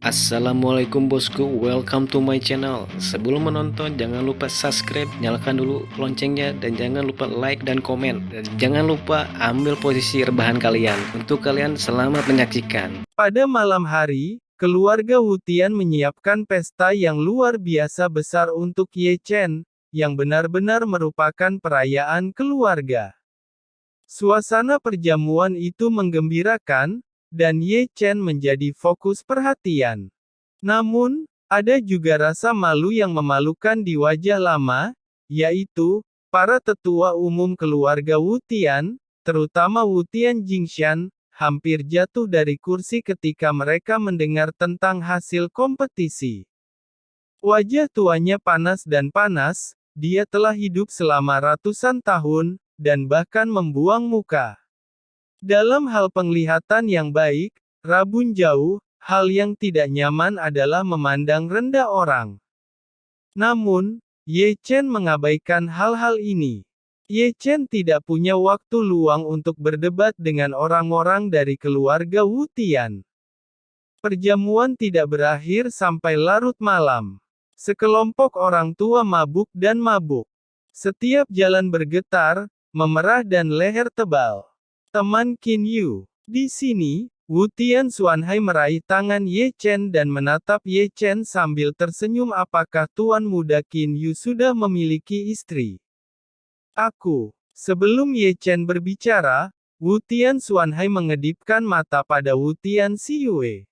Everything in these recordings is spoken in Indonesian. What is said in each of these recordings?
Assalamualaikum bosku, welcome to my channel. Sebelum menonton, jangan lupa subscribe, nyalakan dulu loncengnya, dan jangan lupa like dan komen. Dan jangan lupa ambil posisi rebahan kalian. Untuk kalian, selamat menyaksikan. Pada malam hari, keluarga Wu Tian menyiapkan pesta yang luar biasa besar untuk Ye Chen, yang benar-benar merupakan perayaan keluarga. Suasana perjamuan itu menggembirakan, dan Ye Chen menjadi fokus perhatian. Namun, ada juga rasa malu yang memalukan di wajah lama, yaitu, para tetua umum keluarga Wu Tian, terutama Wu Tian Jingshan, hampir jatuh dari kursi ketika mereka mendengar tentang hasil kompetisi. Wajah tuanya panas dan panas, dia telah hidup selama ratusan tahun, dan bahkan membuang muka. Dalam hal penglihatan yang baik, rabun jauh, hal yang tidak nyaman adalah memandang rendah orang. Namun, Ye Chen mengabaikan hal-hal ini. Ye Chen tidak punya waktu luang untuk berdebat dengan orang-orang dari keluarga Wu Tian. Perjamuan tidak berakhir sampai larut malam. Sekelompok orang tua mabuk dan mabuk. Setiap jalan bergetar, memerah dan leher tebal. Teman Qin Yu. Di sini, Wu Tian Xuanhai meraih tangan Ye Chen dan menatap Ye Chen sambil tersenyum. Apakah tuan muda Qin Yu sudah memiliki istri? Sebelum Ye Chen berbicara, Wu Tian Xuanhai mengedipkan mata pada Wu Tian Xiyue.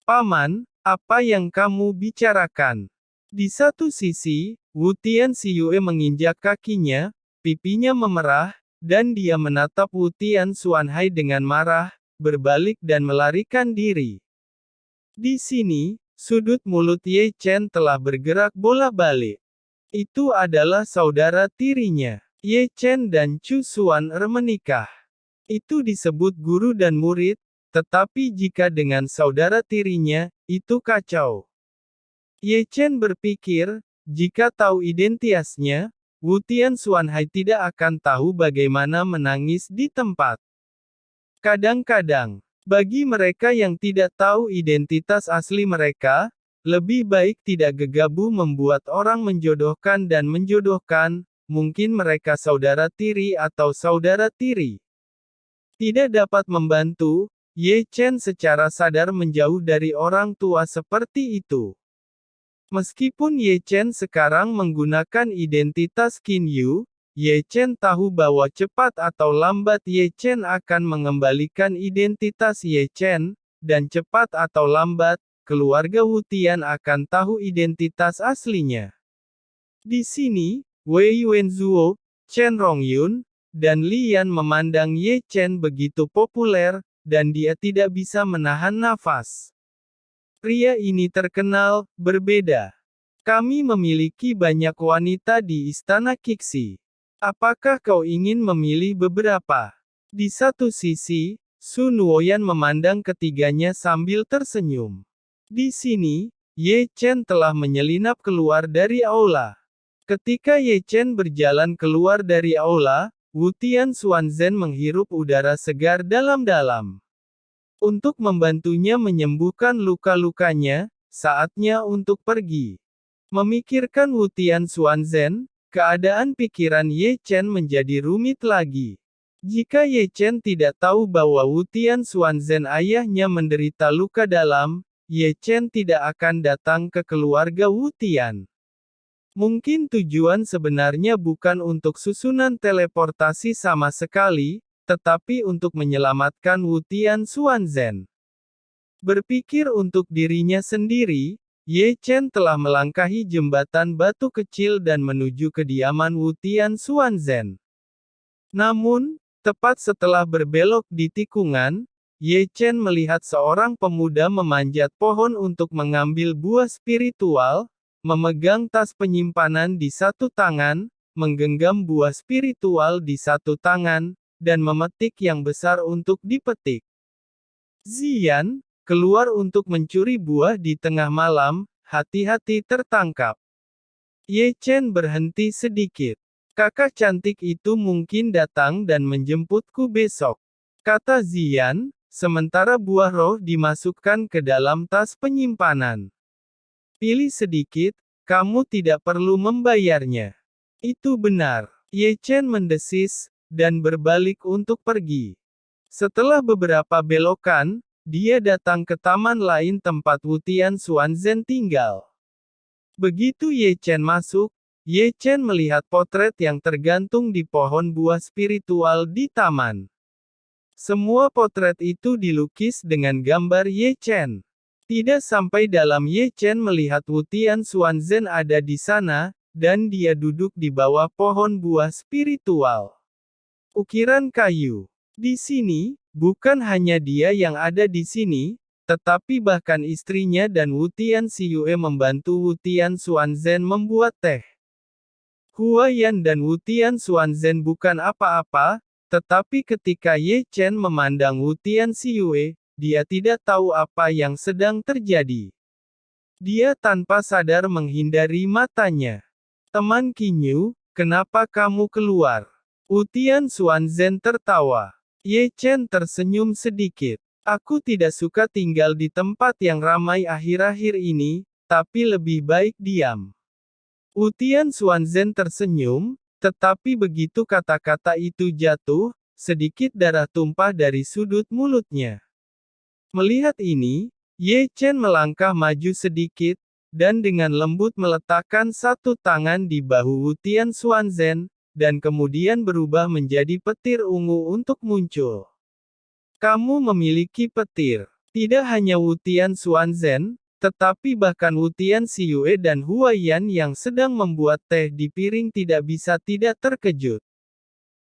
Paman, apa yang kamu bicarakan? Di satu sisi, Wu Tian Xiyue menginjak kakinya, pipinya memerah, dan dia menatap Wu Tian Xuanhai dengan marah, berbalik dan melarikan diri. Di sini, sudut mulut Ye Chen telah bergerak bola-balik. Itu adalah saudara tirinya. Ye Chen dan Chu Xuan-er menikah. Itu disebut guru dan murid, tetapi jika dengan saudara tirinya, itu kacau. Ye Chen berpikir, jika tahu identitasnya, Wu Tian Xuanhai tidak akan tahu bagaimana menangis di tempat. Kadang-kadang, bagi mereka yang tidak tahu identitas asli mereka, lebih baik tidak gegabah membuat orang menjodohkan dan menjodohkan, mungkin mereka saudara tiri atau saudara tiri. Tidak dapat membantu, Ye Chen secara sadar menjauh dari orang tua seperti itu. Meskipun Ye Chen sekarang menggunakan identitas Qin Yu, Ye Chen tahu bahwa cepat atau lambat Ye Chen akan mengembalikan identitas Ye Chen, dan cepat atau lambat, keluarga Wu Tian akan tahu identitas aslinya. Di sini, Wei Wenzuo, Chen Rongyun, dan Li Yan memandang Ye Chen begitu populer, dan dia tidak bisa menahan nafas. Pria ini terkenal, berbeda. Kami memiliki banyak wanita di istana Qixi. Apakah kau ingin memilih beberapa? Di satu sisi, Sun Woyan memandang ketiganya sambil tersenyum. Di sini, Ye Chen telah menyelinap keluar dari aula. Ketika Ye Chen berjalan keluar dari aula, Wu Tian Xuanzhen menghirup udara segar dalam-dalam. Untuk membantunya menyembuhkan luka-lukanya, saatnya untuk pergi. Memikirkan Wu Tian Xuanzhen, keadaan pikiran Ye Chen menjadi rumit lagi. Jika Ye Chen tidak tahu bahwa Wu Tian Xuanzhen ayahnya menderita luka dalam, Ye Chen tidak akan datang ke keluarga Wu Tian. Mungkin tujuan sebenarnya bukan untuk susunan teleportasi sama sekali, tetapi untuk menyelamatkan Wu Tian Xuanzhen. Berpikir untuk dirinya sendiri, Ye Chen telah melangkahi jembatan batu kecil dan menuju kediaman Wu Tian Xuanzhen. Namun, tepat setelah berbelok di tikungan, Ye Chen melihat seorang pemuda memanjat pohon untuk mengambil buah spiritual, memegang tas penyimpanan di satu tangan, menggenggam buah spiritual di satu tangan, dan memetik yang besar untuk dipetik. Ziyan, keluar untuk mencuri buah di tengah malam, hati-hati tertangkap. Ye Chen berhenti sedikit. Kakak cantik itu mungkin datang dan menjemputku besok, kata Ziyan, sementara buah roh dimasukkan ke dalam tas penyimpanan. Pilih sedikit, kamu tidak perlu membayarnya. Itu benar. Ye Chen mendesis, dan berbalik untuk pergi. Setelah beberapa belokan, dia datang ke taman lain tempat Wu Tian Xuanzhen tinggal. Begitu Ye Chen masuk, Ye Chen melihat potret yang tergantung di pohon buah spiritual di taman. Semua potret itu dilukis dengan gambar Ye Chen. Tidak sampai dalam Ye Chen melihat Wu Tian Xuanzhen ada di sana, dan dia duduk di bawah pohon buah spiritual. Ukiran kayu. Di sini, bukan hanya dia yang ada di sini, tetapi bahkan istrinya dan Wu Tian Xiyue membantu Wu Tian Xuanzhen membuat teh. Huaiyan dan Wu Tian Xuanzhen bukan apa-apa, tetapi ketika Ye Chen memandang Wu Tian Xiyue, dia tidak tahu apa yang sedang terjadi. Dia tanpa sadar menghindari matanya. Teman Qinyu, kenapa kamu keluar? Wu Tian Xuanzhen tertawa. Ye Chen tersenyum sedikit. Aku tidak suka tinggal di tempat yang ramai akhir-akhir ini, tapi lebih baik diam. Wu Tian Xuanzhen tersenyum, tetapi begitu kata-kata itu jatuh, sedikit darah tumpah dari sudut mulutnya. Melihat ini, Ye Chen melangkah maju sedikit, dan dengan lembut meletakkan satu tangan di bahu Wu Tian Xuanzhen, dan kemudian berubah menjadi petir ungu untuk muncul. Kamu memiliki petir. Tidak hanya Wu Tian Xuanzhen, tetapi bahkan Wu Tian Xiyue dan Huaiyan yang sedang membuat teh di piring tidak bisa tidak terkejut.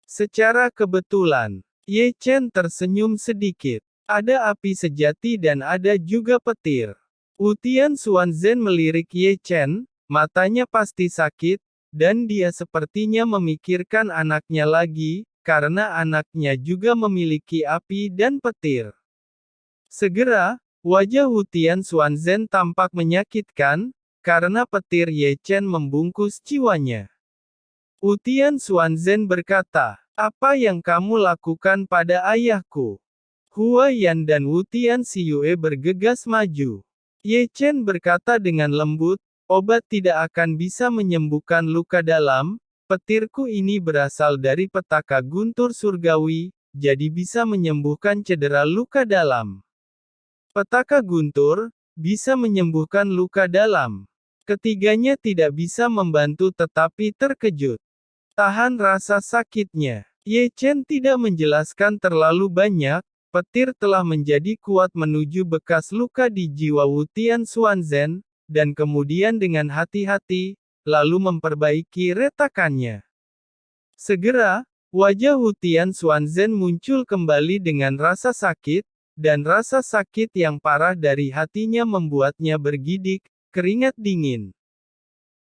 Secara kebetulan, Ye Chen tersenyum sedikit. Ada api sejati dan ada juga petir. Wu Tian Xuanzhen melirik Ye Chen, matanya pasti sakit, dan dia sepertinya memikirkan anaknya lagi, karena anaknya juga memiliki api dan petir. Segera, wajah Wu Tian Xuanzhen tampak menyakitkan, karena petir Ye Chen membungkus jiwanya. Wu Tian Xuanzhen berkata, apa yang kamu lakukan pada ayahku? Huaiyan dan Wu Tian Xiyue bergegas maju. Ye Chen berkata dengan lembut, obat tidak akan bisa menyembuhkan luka dalam, petirku ini berasal dari petaka guntur surgawi, jadi bisa menyembuhkan cedera luka dalam. Petaka guntur, bisa menyembuhkan luka dalam. Ketiganya tidak bisa membantu tetapi terkejut. Tahan rasa sakitnya. Ye Chen tidak menjelaskan terlalu banyak, petir telah menjadi kuat menuju bekas luka di jiwa Wu Tian Xuanzhen, dan kemudian dengan hati-hati, lalu memperbaiki retakannya. Segera, wajah Wu Tian Xuanzhen muncul kembali dengan rasa sakit, dan rasa sakit yang parah dari hatinya membuatnya bergidik, keringat dingin.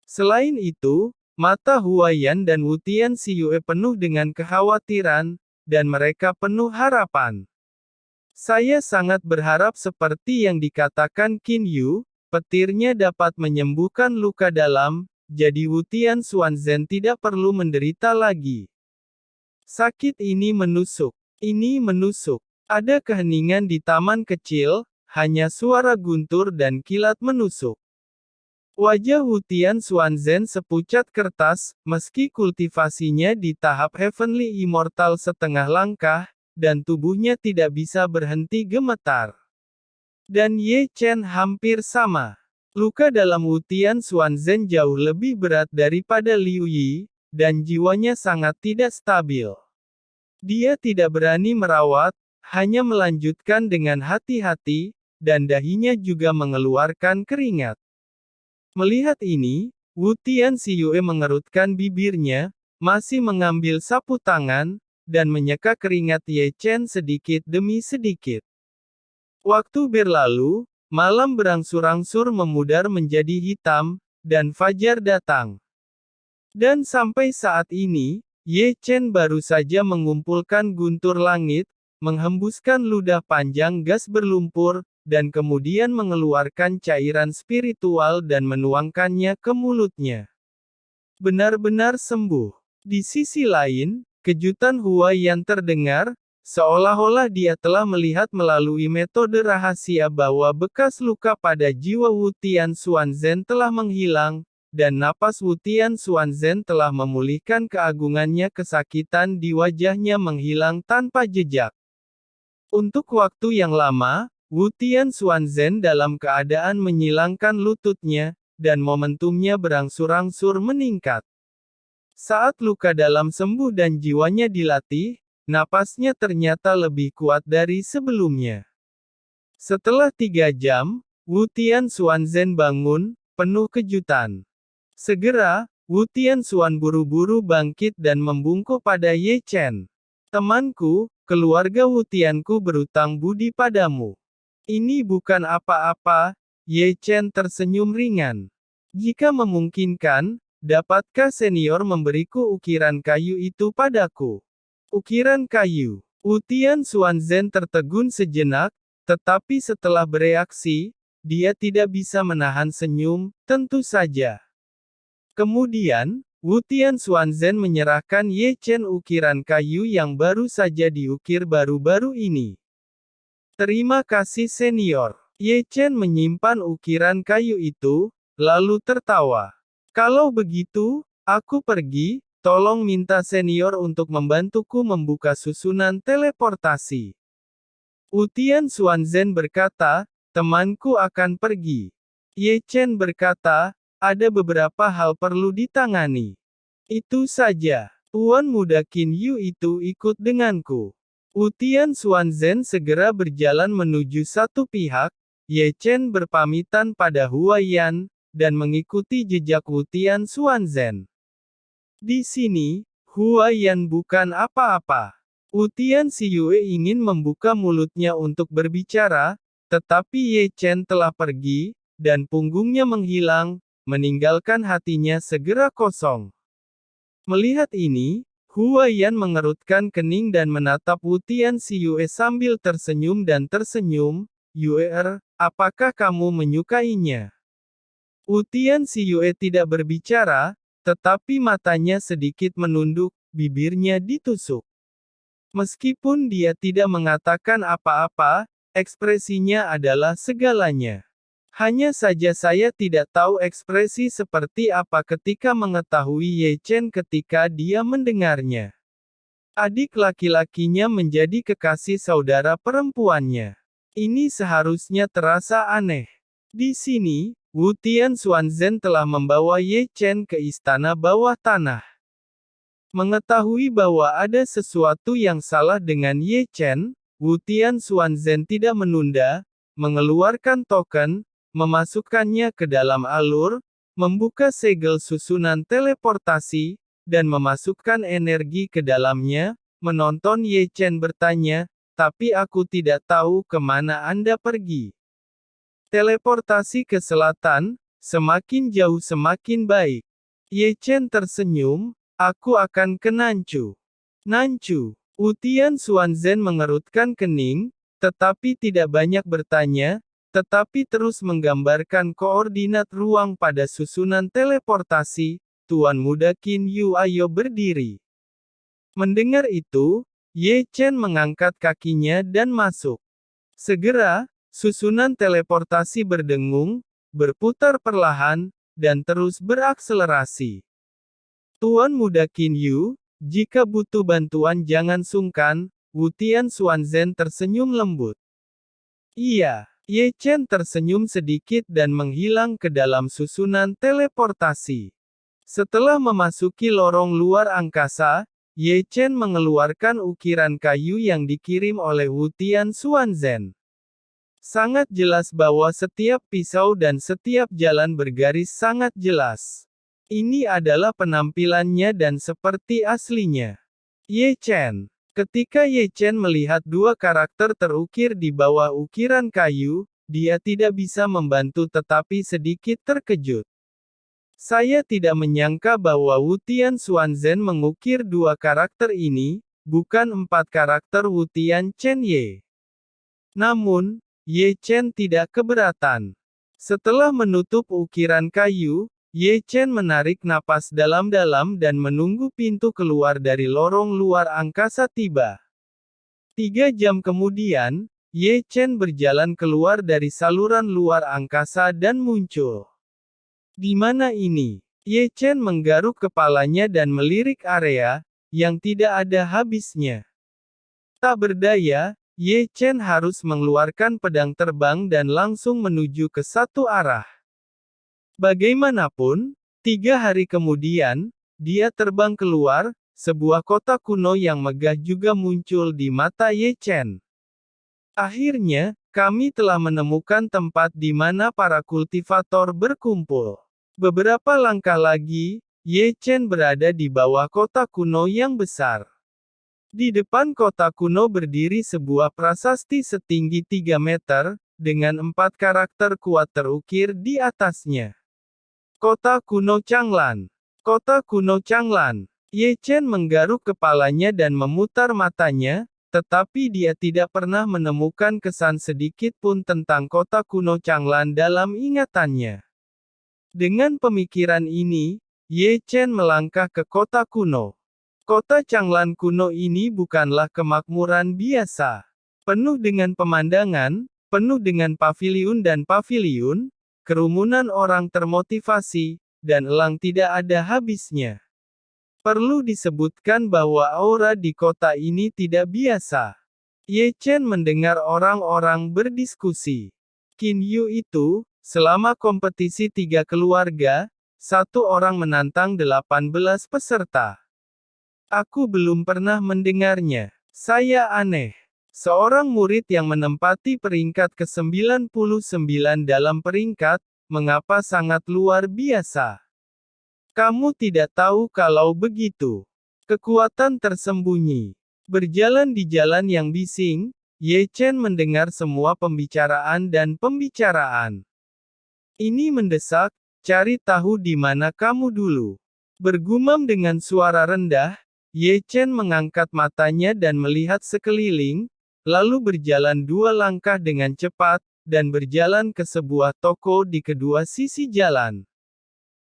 Selain itu, mata Huaiyan dan Wu Tian Xiyue penuh dengan kekhawatiran, dan mereka penuh harapan. Saya sangat berharap seperti yang dikatakan Qin Yu, petirnya dapat menyembuhkan luka dalam, jadi Wu Tian Xuanzhen tidak perlu menderita lagi. Sakit ini menusuk. Ini menusuk. Ada keheningan di taman kecil, hanya suara guntur dan kilat menusuk. Wajah Wu Tian Xuanzhen sepucat kertas, meski kultivasinya di tahap Heavenly Immortal setengah langkah, dan tubuhnya tidak bisa berhenti gemetar. Dan Ye Chen hampir sama. Luka dalam Wu Tian Xuanzhen jauh lebih berat daripada Liu Yi, dan jiwanya sangat tidak stabil. Dia tidak berani merawat, hanya melanjutkan dengan hati-hati, dan dahinya juga mengeluarkan keringat. Melihat ini, Wu Tian Xiyue mengerutkan bibirnya, masih mengambil sapu tangan, dan menyeka keringat Ye Chen sedikit demi sedikit. Waktu berlalu, malam berangsur-angsur memudar menjadi hitam, dan fajar datang. Dan sampai saat ini, Ye Chen baru saja mengumpulkan guntur langit, menghembuskan ludah panjang gas berlumpur, dan kemudian mengeluarkan cairan spiritual dan menuangkannya ke mulutnya. Benar-benar sembuh. Di sisi lain, kejutan Huaiyan terdengar, seolah-olah dia telah melihat melalui metode rahasia bahwa bekas luka pada jiwa Wu Tianxuanzhen telah menghilang, dan napas Wu Tianxuanzhen telah memulihkan keagungannya. Kesakitan di wajahnya menghilang tanpa jejak. Untuk waktu yang lama, Wu Tianxuanzhen dalam keadaan menyilangkan lututnya, dan momentumnya berangsur-angsur meningkat. Saat luka dalam sembuh dan jiwanya dilatih, napasnya ternyata lebih kuat dari sebelumnya. Setelah 3 jam, Wu Tianxuanzhen bangun, penuh kejutan. Segera, Wu Tianxuan buru-buru bangkit dan membungkuk pada Ye Chen. Temanku, keluarga Wu Tianku berutang budi padamu. Ini bukan apa-apa, Ye Chen tersenyum ringan. Jika memungkinkan, dapatkah senior memberiku ukiran kayu itu padaku? Ukiran kayu. Wu Tianxuanzhen tertegun sejenak, tetapi setelah bereaksi, dia tidak bisa menahan senyum. Tentu saja. Kemudian, Wu Tianxuanzhen menyerahkan Ye Chen ukiran kayu yang baru saja diukir baru-baru ini. Terima kasih senior. Ye Chen menyimpan ukiran kayu itu, lalu tertawa. Kalau begitu, aku pergi, tolong minta senior untuk membantuku membuka susunan teleportasi. Wu Tianxuanzhen berkata, temanku akan pergi. Ye Chen berkata, ada beberapa hal perlu ditangani. Itu saja. Tuan muda Qin Yu itu ikut denganku. Wu Tianxuanzhen segera berjalan menuju satu pihak. Ye Chen berpamitan pada Huaiyan, dan mengikuti jejak Wu Tianxuanzhen. Di sini, Huaiyan bukan apa-apa. Wu Tianxiyue ingin membuka mulutnya untuk berbicara, tetapi Ye Chen telah pergi, dan punggungnya menghilang, meninggalkan hatinya segera kosong. Melihat ini, Huaiyan mengerutkan kening dan menatap Wu Tianxiyue sambil tersenyum dan tersenyum. Yue, apakah kamu menyukainya? Wu Tianxiyue tidak berbicara, tetapi matanya sedikit menunduk, bibirnya ditusuk. Meskipun dia tidak mengatakan apa-apa, ekspresinya adalah segalanya. Hanya saja saya tidak tahu ekspresi seperti apa ketika mengetahui Ye Chen ketika dia mendengarnya. Adik laki-lakinya menjadi kekasih saudara perempuannya. Ini seharusnya terasa aneh. Di sini, Wu Tianxuanzhen telah membawa Ye Chen ke istana bawah tanah. Mengetahui bahwa ada sesuatu yang salah dengan Ye Chen, Wu Tianxuanzhen tidak menunda, mengeluarkan token, memasukkannya ke dalam alur, membuka segel susunan teleportasi, dan memasukkan energi ke dalamnya. Menonton Ye Chen bertanya, tapi aku tidak tahu kemana Anda pergi. Teleportasi ke selatan, semakin jauh semakin baik. Ye Chen tersenyum, aku akan ke Nanchu. Nanchu. Wu Tianxuanzhen mengerutkan kening, tetapi tidak banyak bertanya, tetapi terus menggambarkan koordinat ruang pada susunan teleportasi. Tuan muda Qin Yu ayo berdiri. Mendengar itu, Ye Chen mengangkat kakinya dan masuk. Segera, susunan teleportasi berdengung, berputar perlahan, dan terus berakselerasi. Tuan muda Qin Yu, jika butuh bantuan jangan sungkan. Wu Tianxuanzhen tersenyum lembut. Iya. Ye Chen tersenyum sedikit dan menghilang ke dalam susunan teleportasi. Setelah memasuki lorong luar angkasa, Ye Chen mengeluarkan ukiran kayu yang dikirim oleh Wu Tianxuanzhen. Sangat jelas bahwa setiap pisau dan setiap jalan bergaris sangat jelas. Ini adalah penampilannya dan seperti aslinya. Ye Chen. Ketika Ye Chen melihat dua karakter terukir di bawah ukiran kayu, dia tidak bisa membantu tetapi sedikit terkejut. Saya tidak menyangka bahwa Wu Tianxuanzhen mengukir dua karakter ini, bukan 4 karakter Wu Tianchen. Namun, Ye Chen tidak keberatan. Setelah menutup ukiran kayu, Ye Chen menarik napas dalam-dalam dan menunggu pintu keluar dari lorong luar angkasa tiba. 3 jam kemudian, Ye Chen berjalan keluar dari saluran luar angkasa dan muncul. Di mana ini? Ye Chen menggaruk kepalanya dan melirik area, yang tidak ada habisnya. Tak berdaya, Ye Chen harus mengeluarkan pedang terbang dan langsung menuju ke satu arah. Bagaimanapun, 3 hari kemudian, dia terbang keluar, sebuah kota kuno yang megah juga muncul di mata Ye Chen. Akhirnya, kami telah menemukan tempat di mana para kultivator berkumpul. Beberapa langkah lagi, Ye Chen berada di bawah kota kuno yang besar. Di depan kota kuno berdiri sebuah prasasti setinggi 3 meter, dengan 4 karakter kuat terukir di atasnya. Kota kuno Changlan. Kota kuno Changlan. Ye Chen menggaruk kepalanya dan memutar matanya, tetapi dia tidak pernah menemukan kesan sedikit pun tentang kota kuno Changlan dalam ingatannya. Dengan pemikiran ini, Ye Chen melangkah ke kota kuno. Kota Changlan kuno ini bukanlah kemakmuran biasa. Penuh dengan pemandangan, penuh dengan paviliun dan paviliun, kerumunan orang termotivasi, dan elang tidak ada habisnya. Perlu disebutkan bahwa aura di kota ini tidak biasa. Ye Chen mendengar orang-orang berdiskusi. Qin Yu itu, selama kompetisi 3 keluarga, 1 orang menantang 18 peserta. Aku belum pernah mendengarnya. Saya aneh. Seorang murid yang menempati peringkat ke-99 dalam peringkat, mengapa sangat luar biasa. Kamu tidak tahu kalau begitu. Kekuatan tersembunyi. Berjalan di jalan yang bising, Ye Chen mendengar semua pembicaraan dan pembicaraan. Ini mendesak, cari tahu di mana kamu dulu. Bergumam dengan suara rendah, Ye Chen mengangkat matanya dan melihat sekeliling, lalu berjalan 2 langkah dengan cepat, dan berjalan ke sebuah toko di kedua sisi jalan.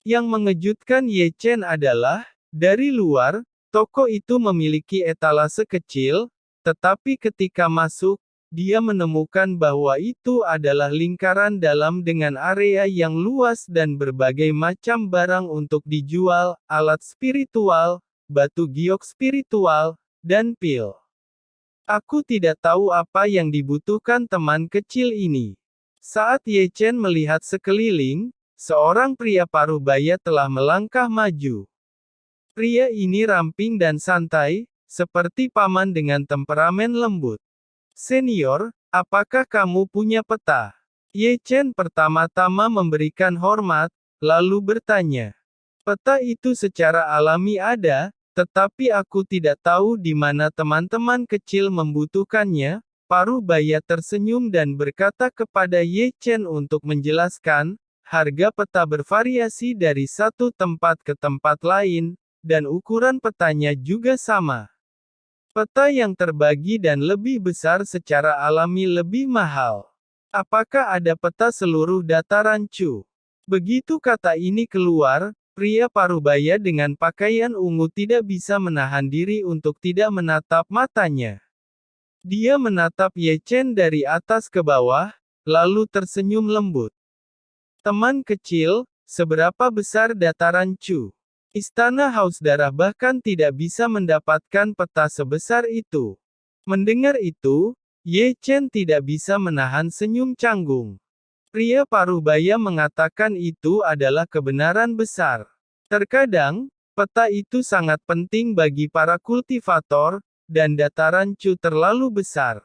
Yang mengejutkan Ye Chen adalah, dari luar, toko itu memiliki etalase kecil, tetapi ketika masuk, dia menemukan bahwa itu adalah lingkaran dalam dengan area yang luas dan berbagai macam barang untuk dijual, alat spiritual, batu giok spiritual, dan pil. Aku tidak tahu apa yang dibutuhkan teman kecil ini. Saat Ye Chen melihat sekeliling, seorang pria parubaya telah melangkah maju. Pria ini ramping dan santai, seperti paman dengan temperamen lembut. Senior, apakah kamu punya peta? Ye Chen pertama-tama memberikan hormat, lalu bertanya. Peta itu secara alami ada, tetapi aku tidak tahu di mana teman-teman kecil membutuhkannya. Parubaya tersenyum dan berkata kepada Ye Chen untuk menjelaskan, harga peta bervariasi dari satu tempat ke tempat lain, dan ukuran petanya juga sama. Peta yang terbagi dan lebih besar secara alami lebih mahal. Apakah ada peta seluruh dataran Chu? Begitu kata ini keluar, pria parubaya dengan pakaian ungu tidak bisa menahan diri untuk tidak menatap matanya. Dia menatap Ye Chen dari atas ke bawah, lalu tersenyum lembut. Teman kecil, seberapa besar dataran Chu? Istana Haus Darah bahkan tidak bisa mendapatkan peta sebesar itu. Mendengar itu, Ye Chen tidak bisa menahan senyum canggung. Pria parubaya mengatakan itu adalah kebenaran besar. Terkadang, peta itu sangat penting bagi para kultivator, dan dataran Chu terlalu besar.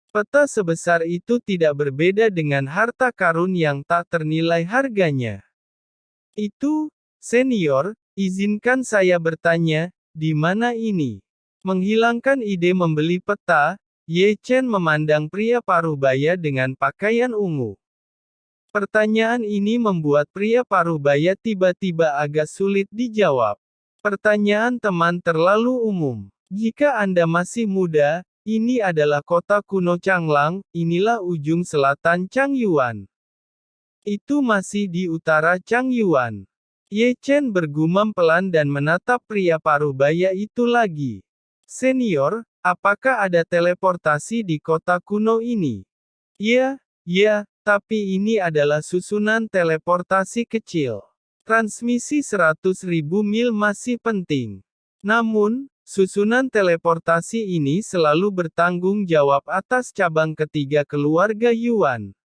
Peta sebesar itu tidak berbeda dengan harta karun yang tak ternilai harganya. Itu, senior, izinkan saya bertanya, di mana ini? Menghilangkan ide membeli peta, Ye Chen memandang pria parubaya dengan pakaian ungu. Pertanyaan ini membuat pria parubaya tiba-tiba agak sulit dijawab. Pertanyaan teman terlalu umum. Jika Anda masih muda, ini adalah kota kuno Changlang, inilah ujung selatan Changyuan. Itu masih di utara Changyuan. Ye Chen bergumam pelan dan menatap pria parubaya itu lagi. Senior, Apakah ada teleportasi di kota kuno ini? Ya, tapi ini adalah susunan teleportasi kecil. Transmisi 100.000 mil masih penting. Namun, susunan teleportasi ini selalu bertanggung jawab atas cabang ketiga keluarga Yuan.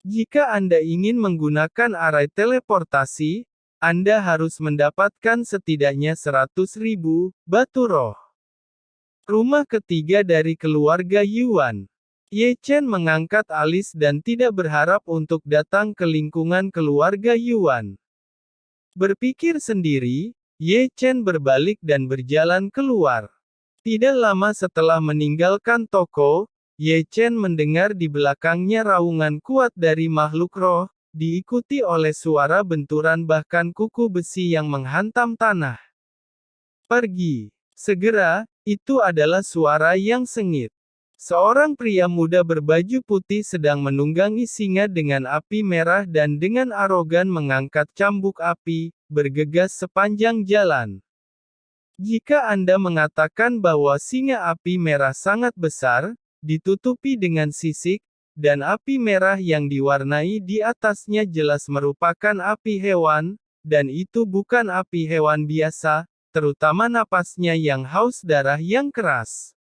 Jika Anda ingin menggunakan arai teleportasi, Anda harus mendapatkan setidaknya 100.000 batu roh. Rumah ketiga dari keluarga Yuan. Ye Chen mengangkat alis dan tidak berharap untuk datang ke lingkungan keluarga Yuan. Berpikir sendiri, Ye Chen berbalik dan berjalan keluar. Tidak lama setelah meninggalkan toko, Ye Chen mendengar di belakangnya raungan kuat dari makhluk roh, diikuti oleh suara benturan bahkan kuku besi yang menghantam tanah. Pergi. Segera, itu adalah suara yang sengit. Seorang pria muda berbaju putih sedang menunggangi singa dengan api merah dan dengan arogan mengangkat cambuk api, bergegas sepanjang jalan. Jika Anda mengatakan bahwa singa api merah sangat besar, ditutupi dengan sisik, dan api merah yang diwarnai di atasnya jelas merupakan api hewan, dan itu bukan api hewan biasa, terutama napasnya yang haus darah yang keras.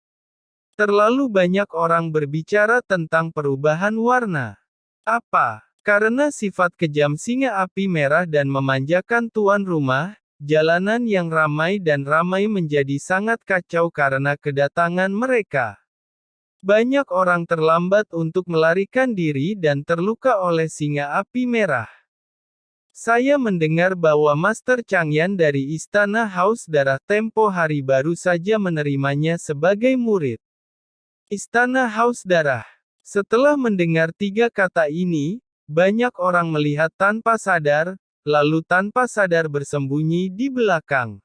Terlalu banyak orang berbicara tentang perubahan warna. Apa? Karena sifat kejam singa api merah dan memanjakan tuan rumah, jalanan yang ramai dan ramai menjadi sangat kacau karena kedatangan mereka. Banyak orang terlambat untuk melarikan diri dan terluka oleh singa api merah. Saya mendengar bahwa Master Changyan dari Istana Haus Darah tempo hari baru saja menerimanya sebagai murid. Istana Haus Darah. Setelah mendengar tiga kata ini, banyak orang melihat tanpa sadar, lalu tanpa sadar bersembunyi di belakang.